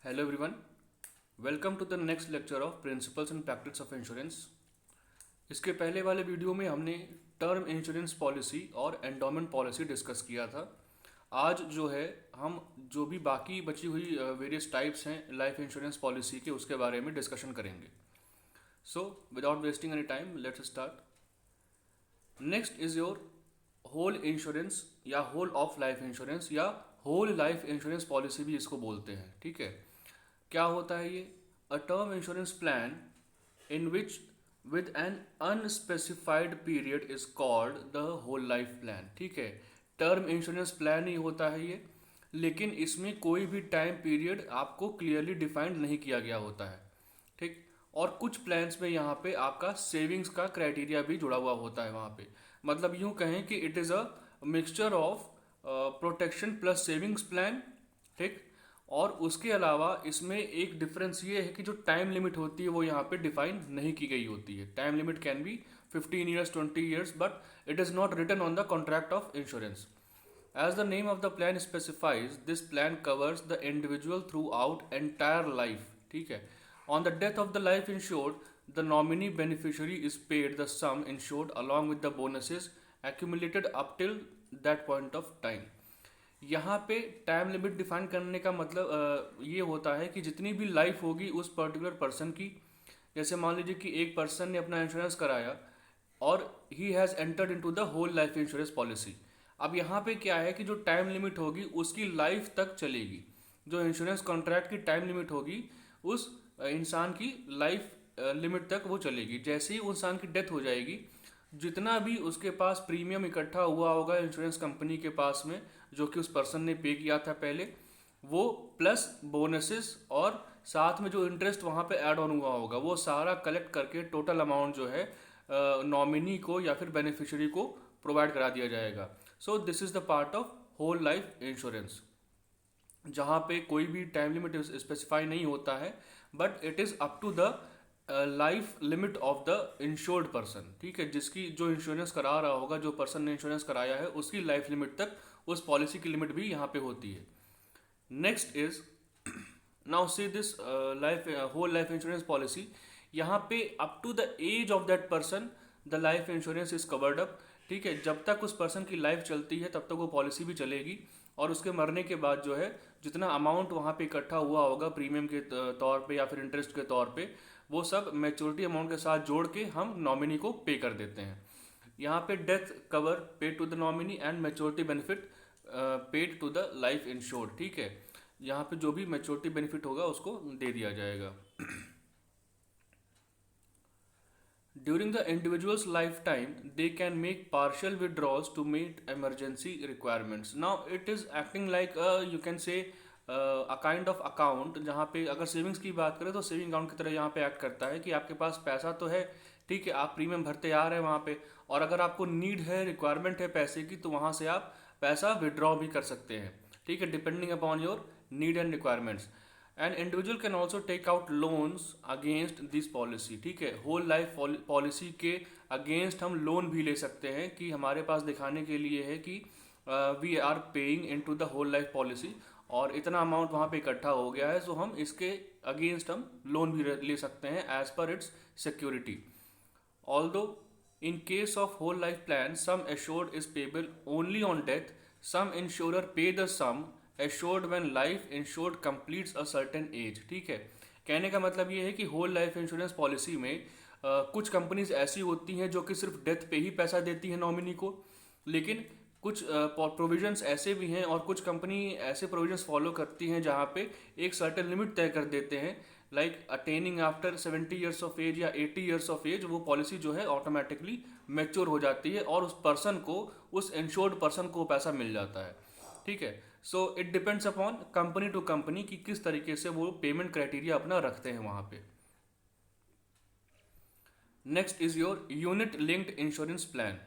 Hello everyone, welcome to the next lecture of Principles and Practice of Insurance। इसके पहले वाले video में हमने टर्म इंश्योरेंस पॉलिसी और एंडोमेंट पॉलिसी डिस्कस किया था। आज जो है हम जो भी बाकी बची हुई वेरियस टाइप्स हैं लाइफ इंश्योरेंस पॉलिसी के उसके बारे में डिस्कशन करेंगे। So without wasting any time let's start. Next is your whole insurance या होल ऑफ लाइफ इंश्योरेंस या होल लाइफ इंश्योरेंस पॉलिसी भी इसको बोलते हैं। ठीक है, क्या होता है ये? A term insurance plan in which with an unspecified period is called the whole life plan. ठीक है, टर्म इंश्योरेंस प्लान ही होता है ये, लेकिन इसमें कोई भी टाइम पीरियड आपको क्लियरली डिफाइंड नहीं किया गया होता है। ठीक, और कुछ प्लान्स में यहाँ पे आपका सेविंग्स का क्राइटेरिया भी जुड़ा हुआ होता है वहाँ पे। मतलब यूँ कहें कि it is a mixture of protection plus savings plan. ठीक, और उसके अलावा इसमें एक डिफरेंस ये है कि जो टाइम लिमिट होती है वो यहाँ पे डिफाइन नहीं की गई होती है। Time limit can be 15 years 20 years, but it is not written on the contract of insurance. As the name of the plan specifies, this plan covers the individual throughout entire life. ठीक है, on the death of the life insured, the nominee beneficiary is paid the sum insured along with the bonuses accumulated up till that point of time. यहाँ पे time limit define करने का मतलब ये होता है कि जितनी भी लाइफ होगी उस पर्टिकुलर पर्सन की, जैसे मान लीजिए कि एक पर्सन ने अपना इंश्योरेंस कराया और ही has entered into the whole life insurance policy. अब यहाँ पे क्या है कि जो टाइम लिमिट होगी उसकी लाइफ तक चलेगी। जो इंश्योरेंस कॉन्ट्रैक्ट की टाइम लिमिट होगी उस इंसान की लाइफ लिमिट तक वो चलेगी। जैसे ही उस इंसान की डेथ हो जाएगी, जितना भी उसके पास प्रीमियम इकट्ठा हुआ होगा इंश्योरेंस कंपनी के पास में, जो कि उस पर्सन ने पे किया था पहले, वो प्लस बोनसेस और साथ में जो इंटरेस्ट वहाँ पे ऐड ऑन हुआ होगा, वो सारा कलेक्ट करके टोटल अमाउंट जो है नॉमिनी को या फिर बेनिफिशियरी को प्रोवाइड करा दिया जाएगा। So this is the part of whole life insurance, जहाँ पे कोई भी टाइम लिमिट स्पेसिफाई नहीं होता है, but it is up to the life limit of the insured person. ठीक है, जिसकी जो इंश्योरेंस करा रहा होगा, जो पर्सन ने इंश्योरेंस कराया है, उसकी लाइफ लिमिट तक उस पॉलिसी की लिमिट भी यहाँ पे होती है। Next is now see this life whole life insurance policy. यहाँ पे up to the age of that person the life insurance is covered up. ठीक है, जब तक उस पर्सन की लाइफ चलती है तब तक वो पॉलिसी भी चलेगी, और उसके मरने के बाद जो है जितना अमाउंट वहाँ पे इकट्ठा हुआ होगा प्रीमियम के तौर पे या फिर इंटरेस्ट के तौर पे, वो सब मैच्योरिटी अमाउंट के साथ जोड़ के हम नॉमिनी को पे कर देते हैं। यहाँ पे death cover paid to the nominee and maturity benefit paid to the life insured. ठीक है, यहाँ पे जो भी मैच्योरिटी बेनिफिट होगा उसको दे दिया जाएगा। During the individual's lifetime, they can make partial withdrawals to meet emergency requirements. Now, it is acting like a, you can say, a kind of account, जहाँ पे अगर सेविंग्स की बात करें तो सेविंग अकाउंट की तरह यहाँ पे एक्ट करता है कि आपके पास पैसा तो है, ठीक है, आप प्रीमियम भरते आ रहे हैं वहाँ पे, और अगर आपको नीड है, रिक्वायरमेंट है पैसे की, तो वहाँ से आप पैसा विड्रॉ भी कर सकते हैं। ठीक है, depending upon your need and requirements. And individual can also take out loans against this policy. ठीक है, होल लाइफ पॉलिसी के अगेंस्ट हम लोन भी ले सकते हैं कि हमारे पास दिखाने के लिए है कि we are paying into the whole life policy, और इतना अमाउंट वहाँ पे इकट्ठा हो गया है, सो हम इसके अगेंस्ट हम लोन भी ले सकते हैं as per its security. Although in case of whole life plan, sum assured is payable only on death. Some insurer pay the sum assured when life insured completes a certain age. ठीक है, कहने का मतलब ये है कि whole life insurance policy में कुछ कंपनीज ऐसी होती हैं जो कि सिर्फ डेथ पे ही पैसा देती हैं नॉमिनी को, लेकिन कुछ प्रोविजंस ऐसे भी हैं और कुछ कंपनी ऐसे प्रोविजंस फॉलो करती हैं जहाँ पे एक सर्टेन लिमिट तय कर देते हैं, like attaining after 70 years of age या 80 ईयर्स ऑफ एज, वो पॉलिसी जो है ऑटोमेटिकली मैच्योर हो जाती है और उस पर्सन को, उस इंश्योर्ड पर्सन को पैसा मिल जाता है। ठीक है, so it depends upon company to company कि किस तरीके से वो पेमेंट क्राइटेरिया अपना रखते हैं वहाँ पे। Next is your unit linked insurance plan.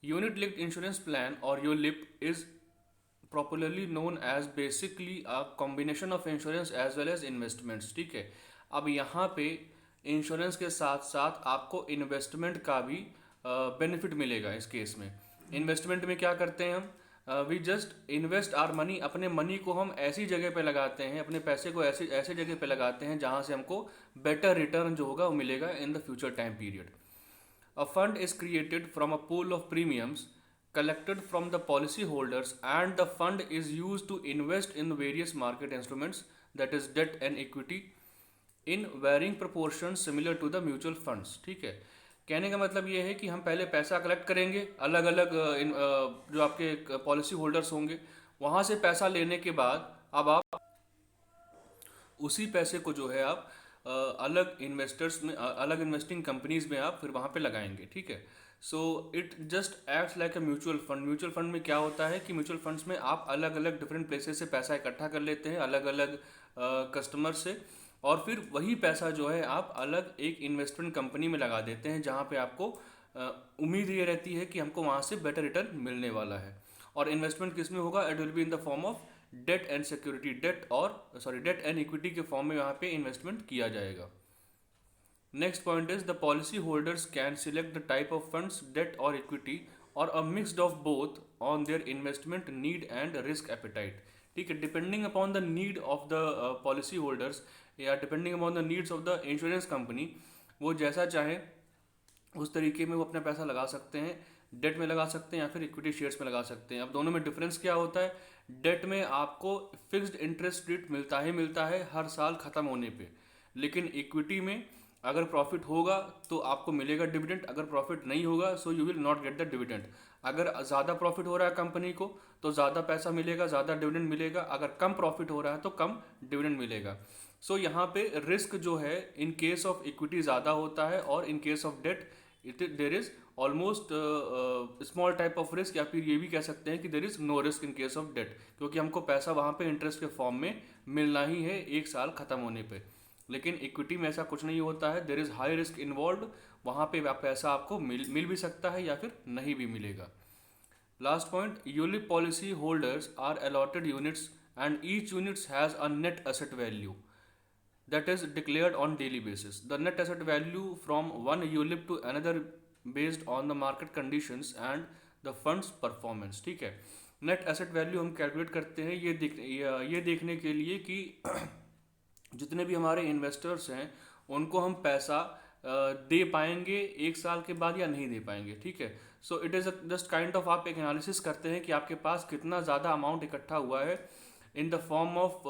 Unit linked insurance plan और ULIP is properly known as basically a combination of insurance as well as investments। ठीक है, अब यहाँ पे इंश्योरेंस के साथ साथ आपको इन्वेस्टमेंट का भी बेनिफिट मिलेगा। इस केस में इन्वेस्टमेंट में क्या करते हैं हम, we just invest our money, अपने मनी को हम ऐसी जगह पे लगाते हैं, अपने पैसे को ऐसे ऐसे जगह पे लगाते हैं जहाँ से हमको बेटर रिटर्न जो होगा वो मिलेगा in the future time period. A fund is created from a pool of premiums collected from the policy holders, and the fund is used to invest in various market instruments, that is debt and equity, in varying proportions similar to the mutual funds. ठीक है, कहने का मतलब ये है कि हम पहले पैसा कलेक्ट करेंगे अलग अलग जो आपके पॉलिसी होल्डर्स होंगे, वहाँ से पैसा लेने के बाद अब आप उसी पैसे को जो है आप अलग इन्वेस्टर्स में अलग इन्वेस्टिंग कंपनीज में आप फिर वहाँ पे लगाएंगे. ठीक है, so it just acts like a mutual fund. Mutual fund में क्या होता है कि म्यूचुअल फंड्स में आप अलग अलग डिफरेंट प्लेसेस से पैसा इकट्ठा कर लेते हैं अलग अलग कस्टमर से, और फिर वही पैसा जो है आप अलग एक इन्वेस्टमेंट कंपनी में लगा देते हैं जहाँ पे आपको उम्मीद ये रहती है कि हमको वहाँ से बेटर रिटर्न मिलने वाला है. और इन्वेस्टमेंट किस में होगा? It will be in the form of debt and security, debt and equity के फॉर्म में यहाँ पे इन्वेस्टमेंट किया जाएगा. Next point is the policy holders can select the type of funds, debt और इक्विटी, और a mixed of both on their investment need and risk appetite. ठीक है, depending upon the need of the policy holders या depending upon the needs of the insurance company, वो जैसा चाहे उस तरीके में वो अपना पैसा लगा सकते हैं. डेट में लगा सकते हैं या फिर इक्विटी शेयर्स में लगा सकते हैं. अब दोनों में डिफरेंस क्या होता है? डेट में आपको फिक्स्ड इंटरेस्ट रेट मिलता है हर साल ख़त्म होने पे, लेकिन इक्विटी में अगर प्रॉफिट होगा तो आपको मिलेगा डिविडेंड, अगर प्रॉफिट नहीं होगा so you will not get the dividend. अगर ज़्यादा प्रॉफिट हो रहा है कंपनी को तो ज़्यादा पैसा मिलेगा, ज़्यादा डिविडेंड मिलेगा. अगर कम प्रॉफिट हो रहा है तो कम डिविडेंड मिलेगा. सो यहाँ पे रिस्क जो है इन केस ऑफ इक्विटी ज़्यादा होता है और in case of debt there is almost small type of risk, या फिर ये भी कह सकते हैं कि there is no risk in case of debt, क्योंकि हमको पैसा वहाँ पे इंटरेस्ट के फॉर्म में मिलना ही है एक साल ख़त्म होने पे. लेकिन इक्विटी में ऐसा कुछ नहीं होता है, there is high risk involve. वहाँ पे पैसा आपको मिल भी सकता है या फिर नहीं भी मिलेगा. Last point, ULIP policy holders are allotted units and each units has a net asset value that is declared on daily basis. The net asset value from one ULIP to another based on the market conditions and the fund's performance. ठीक है, net asset value हम calculate करते हैं ये देखने के लिए कि जितने भी हमारे इन्वेस्टर्स हैं उनको हम पैसा दे पाएंगे एक साल के बाद या नहीं दे पाएंगे. ठीक है, so it is just kind of आप एक एनालिसिस करते हैं कि आपके पास कितना ज़्यादा अमाउंट इकट्ठा हुआ है इन the form of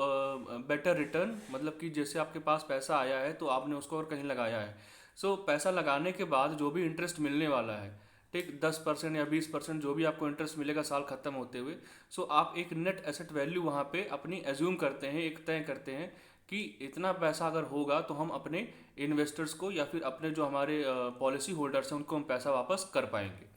better return, मतलब कि जैसे आपके पास पैसा आया है तो आपने उसको और कहीं लगाया है. सो पैसा लगाने के बाद जो भी इंटरेस्ट मिलने वाला है, ठीक, 10% या 20% जो भी आपको इंटरेस्ट मिलेगा साल ख़त्म होते हुए, सो आप एक नेट एसेट वैल्यू वहाँ पे अपनी एज्यूम करते हैं, एक तय करते हैं कि इतना पैसा अगर होगा तो हम अपने इन्वेस्टर्स को या फिर अपने जो हमारे पॉलिसी होल्डर्स हैं उनको हम पैसा वापस कर पाएंगे.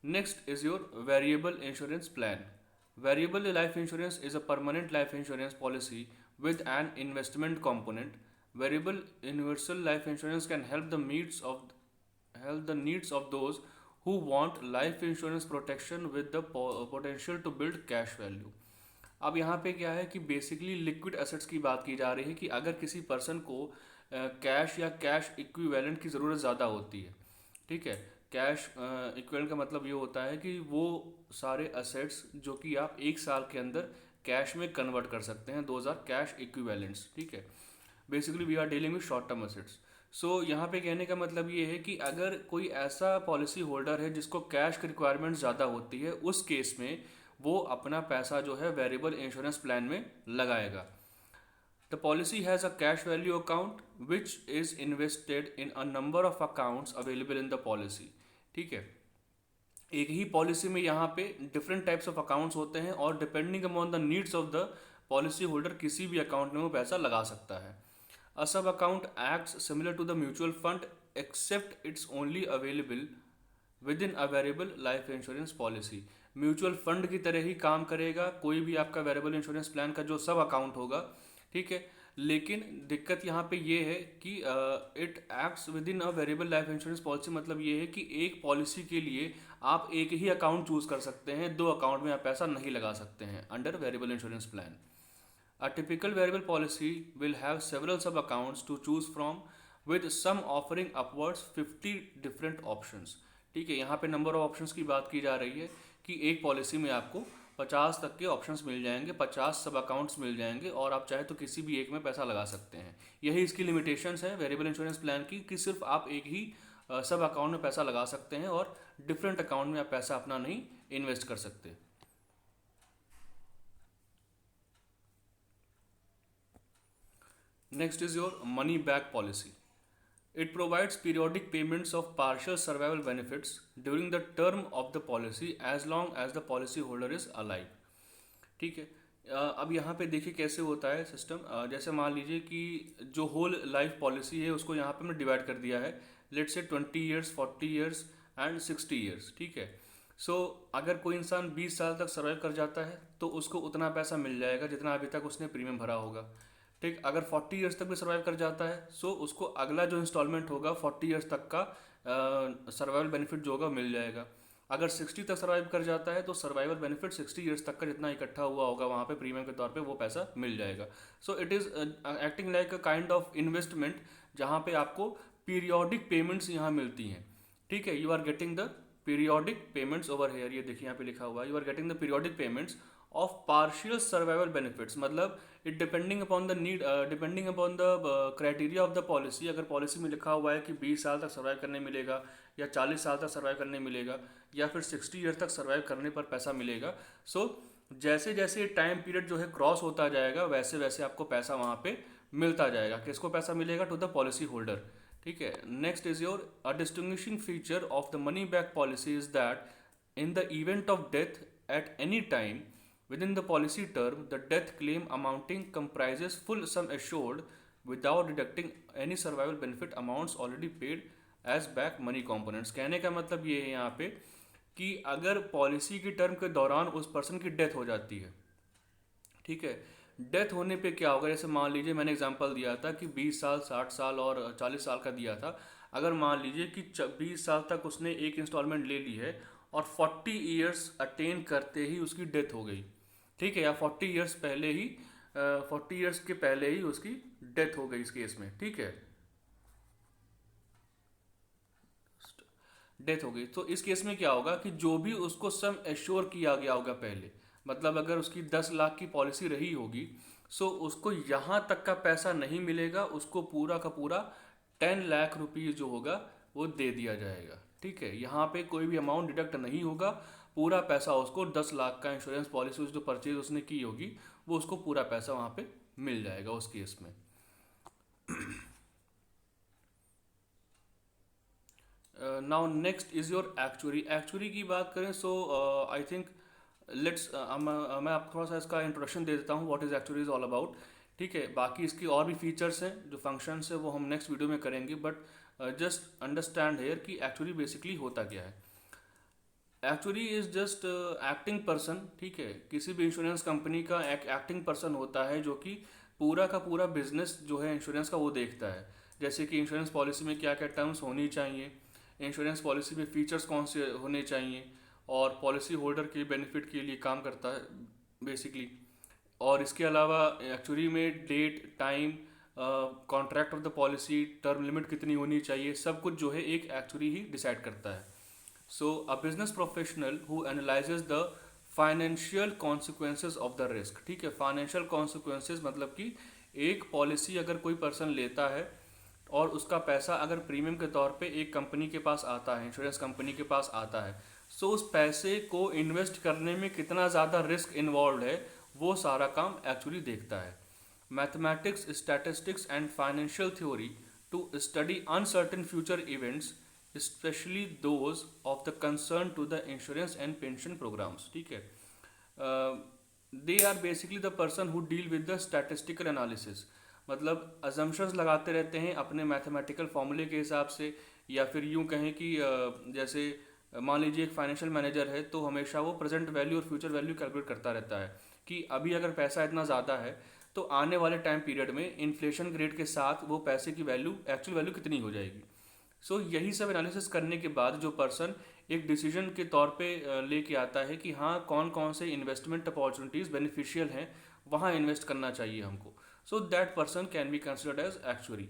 Next is your variable insurance plan. Variable life insurance is a permanent life insurance policy with an investment component. Variable universal life insurance can help the needs of those who want life insurance protection with the potential to build cash value. अब यहाँ पे क्या है कि basically liquid assets की बात की जा रही है कि अगर किसी पर्सन को कैश या कैश इक्विवेलेंट की ज़रूरत ज़्यादा होती है. ठीक है, कैश इक्विवेलेंट का मतलब ये होता है कि वो सारे असेट्स जो कि आप एक साल के अंदर कैश में कन्वर्ट कर सकते हैं, दोज आर कैश इक्विवेलेंट्स. ठीक है, basically we are dealing with short term assets. So यहाँ पे कहने का मतलब ये है कि अगर कोई ऐसा पॉलिसी होल्डर है जिसको कैश की रिक्वायरमेंट ज़्यादा होती है, उस केस में वो अपना पैसा जो है वेरिएबल इंश्योरेंस प्लान में लगाएगा. The policy has a cash value account which is invested in a number of accounts available in the policy. ठीक है, एक ही पॉलिसी में यहाँ पे डिफरेंट टाइप्स ऑफ अकाउंट्स होते हैं और depending upon the needs of the policy holder किसी भी अकाउंट में वो पैसा लगा सकता है. A sub account acts similar to the mutual fund except it's only available within a variable life insurance policy. Mutual fund की तरह ही काम करेगा कोई भी आपका वेरिएबल इंश्योरेंस प्लान का जो सब अकाउंट होगा. ठीक है, लेकिन दिक्कत यहाँ पे ये है कि it acts with in a variable life insurance policy. मतलब ये है कि एक पॉलिसी के लिए आप एक ही अकाउंट चूज कर सकते हैं, दो अकाउंट में आप पैसा नहीं लगा सकते हैं under variable insurance plan. A typical variable policy will have several sub accounts to choose from with some offering upwards 50 different options. ठीक है, यहाँ पे नंबर ऑफ ऑप्शंस की बात की जा रही है कि एक पॉलिसी में आपको 50 तक के ऑप्शंस मिल जाएंगे, 50 सब अकाउंट्स मिल जाएंगे और आप चाहे तो किसी भी एक में पैसा लगा सकते हैं। यही इसकी लिमिटेशंस है वेरिएबल इंश्योरेंस प्लान की, कि सिर्फ आप एक ही सब अकाउंट में पैसा लगा सकते हैं और डिफरेंट अकाउंट में आप पैसा अपना नहीं इन्वेस्ट कर सकते। Next is your money back policy. It provides periodic payments of partial survival benefits during the term of the policy as long as the policy holder is alive। ठीक है, अब यहाँ पे देखिए कैसे होता है सिस्टम। जैसे मान लीजिए कि जो होल लाइफ पॉलिसी है उसको यहाँ पे हमने डिवाइड कर दिया है, लेट से 20 ईयर्स, 40 ईयर्स एंड 60 ईयर्स। ठीक है, सो अगर कोई इंसान 20 साल तक सर्वाइव कर जाता है तो उसको उतना पैसा मिल जाएगा जितना अभी तक उसने प्रीमियम भरा होगा। ठीक, अगर 40 ईयर्स तक भी सर्वाइव कर जाता है सो उसको अगला जो इंस्टॉलमेंट होगा 40 ईयर्स तक का सर्वाइवल बेनिफिट जो होगा मिल जाएगा। अगर 60 तक सर्वाइव कर जाता है तो सर्वाइवल बेनिफिट 60 ईयर्स तक का जितना इकट्ठा हुआ होगा वहाँ पे प्रीमियम के तौर पे वो पैसा मिल जाएगा। So it is acting like a kind of investment जहाँ पे आपको पीरियोडिक पेमेंट्स यहाँ मिलती हैं। ठीक है, you are getting the periodic payments over here, ये देखिए यहाँ पे लिखा हुआ है, you are getting the periodic payments of partial survival benefits. मतलब it depending upon the need, depending upon the criteria of the policy. अगर पॉलिसी में लिखा हुआ है कि 20 साल तक सर्वाइव करने मिलेगा या 40 साल तक सर्वाइव करने मिलेगा या फिर 60 ईयर तक सर्वाइव करने पर पैसा मिलेगा, सो जैसे जैसे टाइम पीरियड जो है क्रॉस होता जाएगा वैसे वैसे आपको पैसा वहाँ पे मिलता जाएगा। किसको पैसा मिलेगा? To the policy holder. ठीक है, next is your a distinguishing feature of the money back policy is that in the event of death at any time within the policy term, the death claim amounting comprises full sum assured without deducting any survival benefit amounts already paid as back money components। कहने का मतलब ये है यहाँ पे कि अगर policy की टर्म के दौरान उस पर्सन की डेथ हो जाती है, ठीक है, डेथ होने पे क्या होगा? जैसे मान लीजिए मैंने एग्जांपल दिया था कि 20 साल, 60 साल और 40 साल का दिया था। अगर मान लीजिए कि 20 साल तक उसने एक इंस्टॉलमेंट ले ली है और 40 ईयर्स अटेन करते ही उसकी डेथ हो गई, ठीक है, या 40 ईयर्स पहले ही 40 ईयर्स के पहले ही उसकी डेथ हो गई इस केस में, ठीक है, डेथ हो गई, तो इस केस में क्या होगा कि जो भी उसको सम एश्योर किया गया होगा पहले, मतलब अगर उसकी 10 लाख की पॉलिसी रही होगी, सो उसको यहाँ तक का पैसा नहीं मिलेगा, उसको पूरा का पूरा 10 लाख रुपीज़ जो होगा वो दे दिया जाएगा। ठीक है, यहाँ पे कोई भी अमाउंट डिडक्ट नहीं होगा, पूरा पैसा उसको 10 लाख का इंश्योरेंस पॉलिसी जो परचेज उसने की होगी वो उसको पूरा पैसा वहाँ पे मिल जाएगा उस केस में। Now next is your actuary. Actuary की बात करें सो आई थिंक लेट्स मैं आपको थोड़ा सा इसका इंट्रोडक्शन दे देता हूँ what is actuary is all about. ठीक है, बाकी इसकी और भी फीचर्स हैं जो फंक्शंस है वो हम नेक्स्ट वीडियो में करेंगे, बट जस्ट अंडरस्टैंड हेयर कि एक्चुअली बेसिकली होता क्या है। Actually is just acting person, ठीक है, किसी भी इंश्योरेंस कंपनी का एक एक्टिंग पर्सन होता है जो कि पूरा का पूरा बिजनेस जो है इंश्योरेंस का वो देखता है। जैसे कि इंश्योरेंस पॉलिसी में क्या क्या टर्म्स होनी चाहिए, इंश्योरेंस पॉलिसी में फीचर्स कौन से होने चाहिए, और पॉलिसी होल्डर के बेनिफिट के लिए काम करता है बेसिकली। और इसके अलावा एक्चुअली में date, time, contract of the policy, term limit कितनी होनी चाहिए, सब कुछ जो है एक एक्चुअली ही डिसाइड करता है। So a business professional who analyses the financial consequences of the risk. ठीक है, फाइनेंशियल कॉन्सिक्वेंसेज मतलब कि एक पॉलिसी अगर कोई पर्सन लेता है और उसका पैसा अगर प्रीमियम के तौर पे एक कंपनी के पास आता है, इंश्योरेंस कंपनी के पास आता है, सो उस पैसे को इन्वेस्ट करने में कितना ज़्यादा रिस्क इन्वॉल्व है वो सारा काम एक्चुअली देखता है। Mathematics, statistics and financial theory to study uncertain future events especially those of the concern to the insurance and pension programs। ठीक है, they are basically the person who deal with the statistical analysis। मतलब assumptions लगाते रहते हैं अपने mathematical फॉर्मूले के हिसाब से, या फिर यूँ कहें कि जैसे मान लीजिए एक फाइनेंशियल मैनेजर है तो हमेशा वो प्रेजेंट वैल्यू और फ्यूचर वैल्यू कैलकुलेट करता रहता है कि अभी अगर पैसा इतना ज़्यादा है तो आने वाले टाइम पीरियड में इन्फ्लेशन रेट के साथ वो पैसे की वैल्यू, एक्चुअल वैल्यू कितनी हो जाएगी। सो यही सब एनालिसिस करने के बाद जो पर्सन एक डिसीजन के तौर पे लेके आता है कि हाँ कौन कौन से इन्वेस्टमेंट अपॉर्चुनिटीज़ बेनिफिशियल हैं, वहाँ इन्वेस्ट करना चाहिए हमको, so that person can be considered as actuary.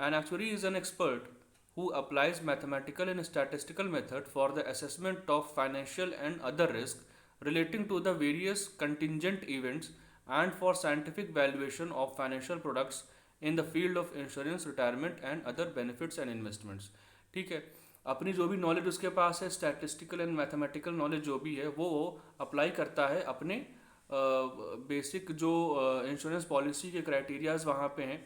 An actuary is an expert who applies mathematical and statistical method for the assessment of financial and other risk relating to the various contingent events and for scientific valuation of financial products in the field of insurance, retirement and other benefits and investments. ठीक है, अपनी जो भी knowledge उसके पास है, statistical and mathematical knowledge जो भी है वो अप्लाई करता है अपने बेसिक जो इंश्योरेंस पॉलिसी के क्राइटेरियाज वहाँ पे हैं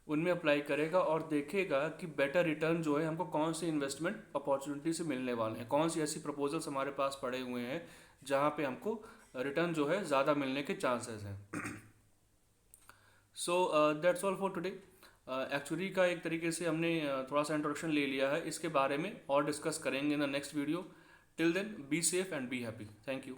उनमें अप्लाई करेगा और देखेगा कि बेटर रिटर्न जो है हमको कौन सी इन्वेस्टमेंट अपॉर्चुनिटी से मिलने वाले हैं, कौन सी ऐसी प्रपोजल्स हमारे पास पड़े हुए हैं जहाँ पे हमको रिटर्न जो है ज़्यादा मिलने के चांसेस हैं. So that's all for today. Actually का एक तरीके से हमने थोड़ा सा इंट्रोडक्शन ले लिया है, इसके बारे में और डिस्कस करेंगे in the next video. Till then be safe and be happy. Thank you.